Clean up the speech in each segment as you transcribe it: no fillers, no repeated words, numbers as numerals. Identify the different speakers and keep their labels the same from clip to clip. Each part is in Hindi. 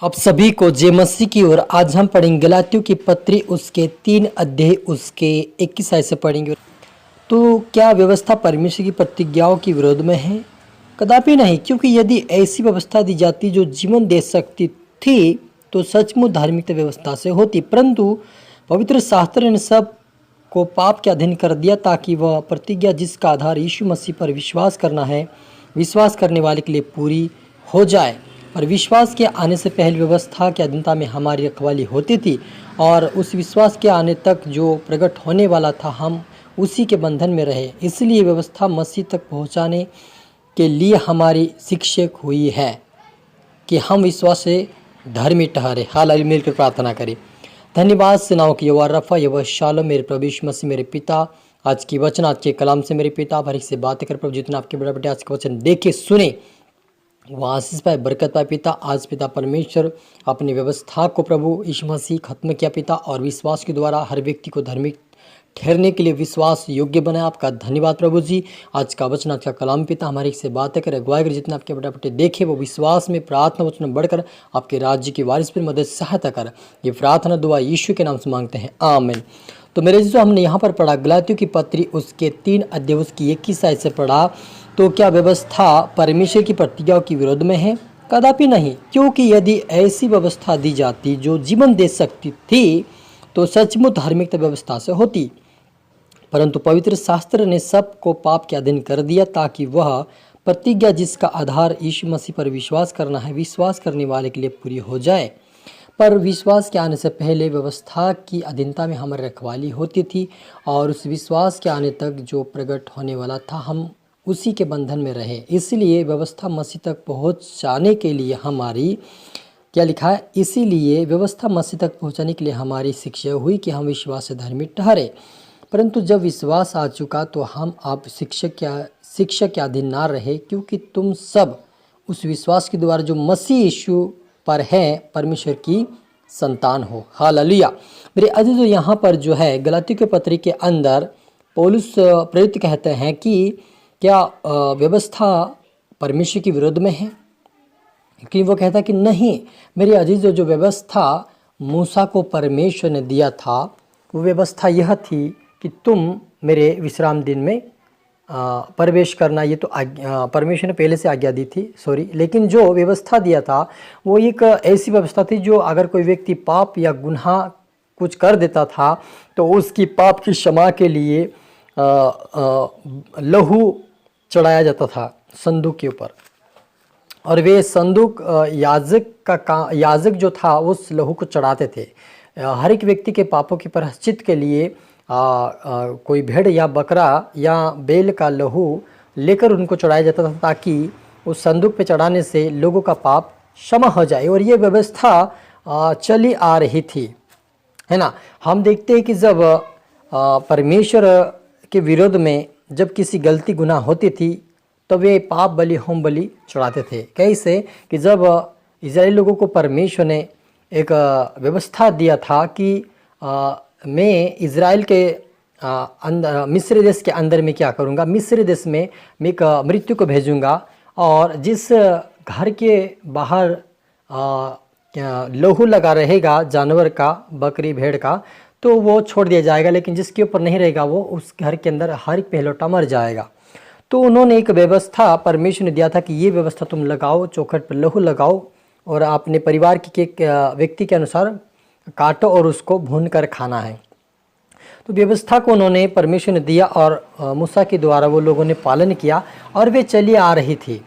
Speaker 1: अब सभी को जय मसीह की ओर। आज हम पढ़ेंगे गलातियों की पत्री उसके 3 अध्याय उसके 21 आयत से पढ़ेंगे। तो क्या व्यवस्था परमेश्वर की प्रतिज्ञाओं के विरोध में है? कदापि नहीं, क्योंकि यदि ऐसी व्यवस्था दी जाती जो जीवन दे सकती थी तो सचमुच धार्मिकता व्यवस्था से होती, परंतु पवित्र शास्त्र ने सब को पाप के अधीन कर दिया ताकि वह प्रतिज्ञा जिसका आधार यीशु मसीह पर विश्वास करना है, विश्वास करने वाले के लिए पूरी हो जाए। पर विश्वास के आने से पहले व्यवस्था की अधीनता में हमारी रखवाली होती थी, और उस विश्वास के आने तक जो प्रकट होने वाला था हम उसी के बंधन में रहे। इसलिए व्यवस्था मसीह तक पहुंचाने के लिए हमारी शिक्षक हुई है कि हम विश्वास से धर्मी ठहरे। हालेलुया, मिलकर प्रार्थना करें। धन्यवाद सेनाओं की यहोवा रफा यहोवा शालोम, मेरे प्रभु यीशु मसीह मेरे पिता, आज की वचन आज के कलाम से मेरे पिता भरी से बातें कर प्रभु, जितना आपके बड़े बेटे आज के वचन देखे सुने वो आशीष पाए, बरकत पाए पिता। आज पिता परमेश्वर अपनी व्यवस्था को प्रभु यीशु मसीह खत्म किया पिता, और विश्वास के द्वारा हर व्यक्ति को धार्मिक ठहरने के लिए विश्वास योग्य बनाया। आपका धन्यवाद प्रभु जी। आज का वचन आज का कलाम पिता हमारे से बातें करे, अगुवाई करे, जितना आपके बड़े बेटे देखे वो विश्वास में प्रार्थना वचन में बढ़कर आपके राज्य की वारिस पर मदद सहायता कर। ये प्रार्थना दुआ यीशु के नाम से मांगते हैं, आमीन। तो मेरे जो हमने यहाँ पर पढ़ा गलातियों की पत्री उसके 3 अध्याय उसकी 21 आयत से पढ़ा। तो क्या व्यवस्था परमेश्वर की प्रतिज्ञाओं के विरोध में है? कदापि नहीं, क्योंकि यदि ऐसी व्यवस्था दी जाती जो जीवन दे सकती थी तो सचमुच धार्मिकता व्यवस्था से होती, परंतु पवित्र शास्त्र ने सब को पाप के अधीन कर दिया ताकि वह प्रतिज्ञा जिसका आधार यीशु मसीह पर विश्वास करना है, विश्वास करने वाले के लिए पूरी हो जाए। पर विश्वास के आने से पहले व्यवस्था की अधीनता में हमारी रखवाली होती थी, और उस विश्वास के आने तक जो प्रकट होने वाला था हम उसी के बंधन में रहे। इसलिए व्यवस्था मसीह तक पहुंचाने के लिए हमारी क्या लिखा है, इसीलिए व्यवस्था मसीह तक पहुंचाने के लिए हमारी शिक्षा हुई कि हम विश्वास से धर्मी ठहरे। परंतु जब विश्वास आ चुका तो हम अब शिक्षक के अधीन ना रहे, क्योंकि तुम सब उस विश्वास के द्वारा जो मसीह यीशु पर है परमेश्वर की संतान हो। हालेलुया। मेरे अजीजों, यहाँ पर जो है गलातियों के पत्री के अंदर पौलुस प्रेरित कहते हैं कि क्या व्यवस्था परमेश्वर के विरोध में है? क्योंकि वो कहता है कि नहीं मेरे अजीजों, जो व्यवस्था मूसा को परमेश्वर ने दिया था वो व्यवस्था यह थी कि तुम मेरे विश्राम दिन में प्रवेश करना। ये तो परमेश्वर ने पहले से आज्ञा दी थी, लेकिन जो व्यवस्था दिया था वो एक ऐसी व्यवस्था थी जो अगर कोई व्यक्ति पाप या गुनाह कुछ कर देता था तो उसकी पाप की क्षमा के लिए लहू चढ़ाया जाता था संदूक के ऊपर, और वे संदूक याजक जो था उस लहू को चढ़ाते थे। हर एक व्यक्ति के पापों के प्रायश्चित के लिए कोई भेड़ या बकरा या बैल का लहू लेकर उनको चढ़ाया जाता था, ताकि उस संदूक पे चढ़ाने से लोगों का पाप क्षमा हो जाए। और ये व्यवस्था चली आ रही थी, है ना। हम देखते हैं कि जब परमेश्वर के विरोध में जब किसी गलती गुनाह होती थी तो वे पाप बलि होम बलि चढ़ाते थे। कैसे कि जब इजराइली लोगों को परमेश्वर ने एक व्यवस्था दिया था कि मैं इज़राइल के अंदर मिस्र देश के अंदर में क्या करूँगा, मिस्र देश में मैं एक मृत्यु को भेजूँगा, और जिस घर के बाहर लहू लगा रहेगा जानवर का, बकरी भेड़ का, तो वो छोड़ दिया जाएगा, लेकिन जिसके ऊपर नहीं रहेगा वो उस घर के अंदर हर एक पहलौटा मर जाएगा। तो उन्होंने एक व्यवस्था परमेश्वर ने दिया था कि ये व्यवस्था तुम लगाओ, चौखट पर लहू लगाओ और अपने परिवार के व्यक्ति के अनुसार काटो और उसको भून कर खाना है। तो व्यवस्था को उन्होंने परमेश्वर ने दिया और मूसा के द्वारा वो लोगों ने पालन किया और वे चली आ रही थी।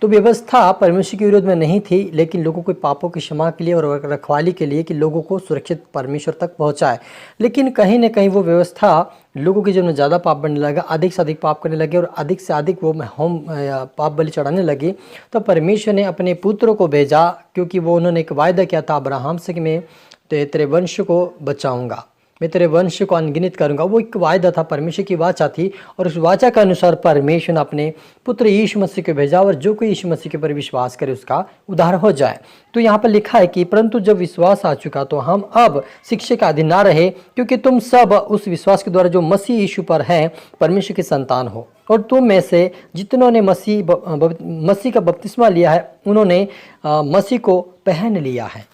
Speaker 1: तो व्यवस्था परमेश्वर के विरोध में नहीं थी, लेकिन लोगों के पापों की क्षमा के लिए और रखवाली के लिए कि लोगों को सुरक्षित परमेश्वर तक पहुंचाए। लेकिन कहीं ना कहीं वो व्यवस्था लोगों के जीवन में ज़्यादा पाप बनने लगा, अधिक से अधिक पाप करने लगे और अधिक से अधिक वो होम पाप बलि चढ़ाने लगे। तो परमेश्वर ने अपने पुत्रों को भेजा, क्योंकि वो उन्होंने एक वायदा किया था अब्राहम से कि मैं तेरे वंश को बचाऊंगा, मैं तेरे वंश को अनगिनत करूंगा। वो एक वायदा था, परमेश्वर की वाचा थी, और उस वाचा के अनुसार परमेश्वर ने अपने पुत्र यीशु मसीह को भेजा, और जो कोई यीशु मसीह के पर विश्वास करे उसका उद्धार हो जाए। तो यहाँ पर लिखा है कि परंतु जब विश्वास आ चुका तो हम अब शिक्षा के अधीन ना रहे, क्योंकि तुम सब उस विश्वास के द्वारा जो मसीह यीशु पर है परमेश्वर की संतान हो। और तुम में से जितनों ने मसीह का बपतिस्मा लिया है उन्होंने मसीह को पहन लिया है।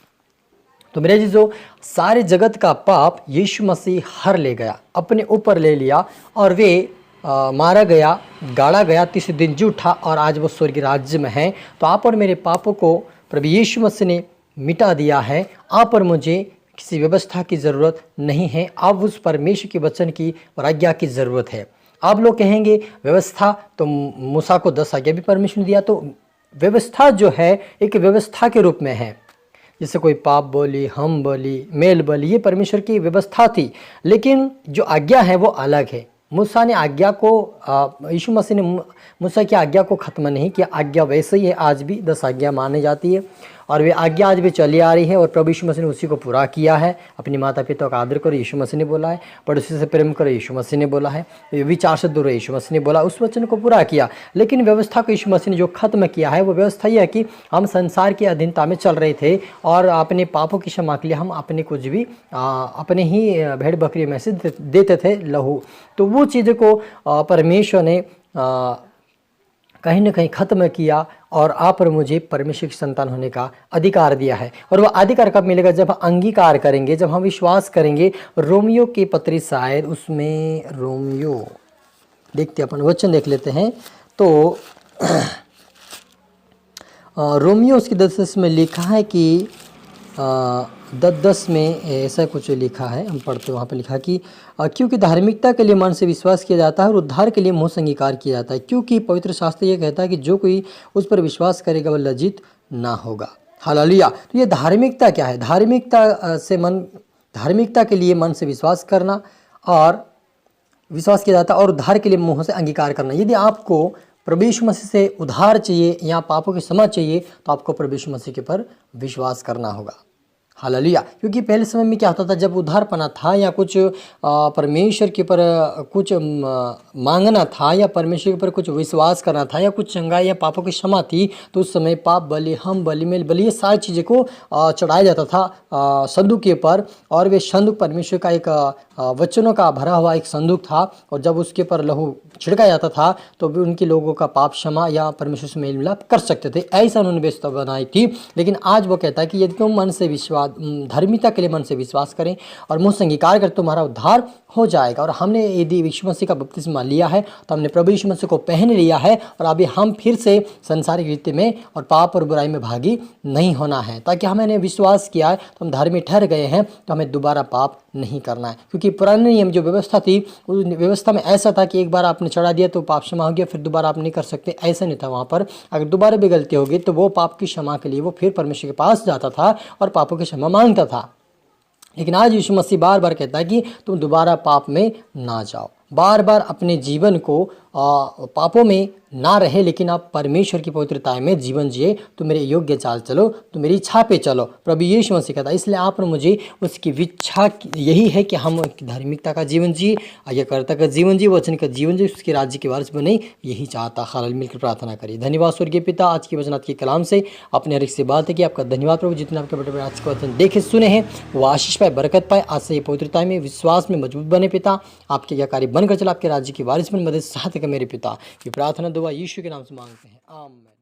Speaker 1: तो मेरे जीजो, सारे जगत का पाप यीशु मसीह हर ले गया, अपने ऊपर ले लिया, और वे मारा गया, गाड़ा गया, तीसरे दिन जी उठा और आज वो स्वर्गीय राज्य में है। तो आप और मेरे पापों को प्रभु यीशु मसीह ने मिटा दिया है। आप और मुझे किसी व्यवस्था की ज़रूरत नहीं है, अब उस परमेश्वर के वचन की और आज्ञा की ज़रूरत है। आप लोग कहेंगे व्यवस्था तो मूसा को 10 आज्ञा भी परमेश्वर ने दिया, तो व्यवस्था जो है एक व्यवस्था के रूप में है। जैसे कोई पाप बलि, हम बलि, मेल बलि, ये परमेश्वर की व्यवस्था थी, लेकिन जो आज्ञा है वो अलग है। मूसा ने आज्ञा को यीशु मसीह ने मूसा की आज्ञा को ख़त्म नहीं किया। आज्ञा वैसे ही है, आज भी 10 आज्ञा मानी जाती है और वे आज्ञा आज भी चली आ रही है और प्रभु यीशु मसीह ने उसी को पूरा किया है। अपने माता पिता का आदर करो, यीशु मसीह ने बोला है। पड़ोसी से प्रेम करो, यीशु मसीह ने बोला है। विचार से दूर रहो, यीशु मसीह ने बोला, उस वचन को पूरा किया। लेकिन व्यवस्था को यीशु मसीह ने जो खत्म किया है वो व्यवस्था यह है कि हम संसार की अधीनता में चल रहे थे और अपने पापों की क्षमा के लिए हम अपने कुछ भी अपने ही भेड़ बकरी में से देते थे लहू। तो वो चीज़ों को परमेश्वर ने कहीं ना कहीं ख़त्म किया और आप और मुझे परमेश्वर की संतान होने का अधिकार दिया है। और वह अधिकार कब मिलेगा? जब हम अंगीकार करेंगे, जब हम विश्वास करेंगे। रोमियो की पत्री शायद उसमें रोमियो देखते अपन वचन देख लेते हैं। तो रोमियो उसकी 10 में लिखा है कि 10 में ऐसा कुछ लिखा है, हम पढ़ते हैं। वहाँ पे लिखा कि क्योंकि धार्मिकता के लिए मन से विश्वास किया जाता है और उद्धार के लिए मुँह से अंगीकार किया जाता है, क्योंकि पवित्र शास्त्र ये कहता है कि जो कोई उस पर विश्वास करेगा वह लज्जित ना होगा। हालेलुया। तो ये धार्मिकता क्या है? धार्मिकता के लिए मन से विश्वास करना और विश्वास किया जाता है और उद्धार के लिए मुँह से अंगीकार करना। यदि आपको प्रभु यीशु मसीह से उद्धार चाहिए या पापों की क्षमा चाहिए तो आपको प्रभु यीशु मसीह के पर विश्वास करना होगा। हालेलुया। क्योंकि पहले समय में क्या होता था, जब उद्धारपना था या कुछ परमेश्वर के पर कुछ मांगना था या परमेश्वर के पर कुछ विश्वास करना था या कुछ चंगाई या पापों की क्षमा थी, तो उस समय पाप बलि, हम बलि, मेल बलि, ये सारी चीज़ें को चढ़ाया जाता था संदूक के ऊपर। और वे संदूक परमेश्वर का एक वचनों का भरा हुआ एक संदूक था, और जब उसके पर लहू छिड़का जाता था तो भी उनके लोगों का पाप क्षमा या परमेश्वर से मेल मिलाप कर सकते थे। ऐसा उन्होंने व्यवस्था बनाई थी। लेकिन आज वो कहता है कि यदि तुम मन से विश्वास, धार्मिकता के लिए मन से विश्वास करें और मुँह से अंगीकार करें, तुम्हारा उद्धार हो जाएगा। और हमने यदि यीशु मसीह का बपतिस्मा लिया है तो हमने प्रभु यीशु मसीह को पहन लिया है, और अभी हम फिर से संसारिक रीति में और पाप और बुराई में भागी नहीं होना है। ताकि हमने विश्वास किया है तो हम धार्मिक ठहर गए हैं, तो हमें दोबारा पाप नहीं करना है। क्योंकि पुराने नियम जो व्यवस्था थी, उस व्यवस्था में ऐसा था कि एक बार आपने चढ़ा दिया तो पाप क्षमा हो गया, फिर दोबारा आप नहीं कर सकते, ऐसा नहीं था। वहाँ पर अगर दोबारा भी गलती होगी तो वो पाप की क्षमा के लिए वो फिर परमेश्वर के पास जाता था और पापों की क्षमा मांगता था। लेकिन आज यीशु मसीह बार बार कहता है कि तुम दोबारा पाप में ना जाओ, बार बार अपने जीवन को पापों में ना रहे, लेकिन आप परमेश्वर की पवित्रता में जीवन जिए। तो मेरे योग्य चाल चलो, तो मेरी इच्छा पे चलो, प्रभु यीशु मसीह कहता है। इसलिए आप और मुझे उसकी इच्छा यही है कि हम धार्मिकता का जीवन जिए, आज्ञाकारिता का जीवन जिए, वचन का जीवन जिए, उसके राज्य के वारिस बने, यही चाहता। हाल मिलकर प्रार्थना करिए। धन्यवाद स्वर्गीय पिता, आज की वचन के कलाम से अपने हर एक से बात है कि आपका धन्यवाद प्रभु, जितने आपके बड़े बड़े आज के वचन देखे सुने हैं वो आशीष पाए, बरकत पाए। आज से ये पवित्रता में, विश्वास में मजबूत बने पिता। आपके आज्ञाकारी बनकर चला, आपके राज्य की वारिस बन, मदद सहायता का मेरे पिता। ये प्रार्थना दुआ यीशु के नाम से मांगते हैं, आमीन।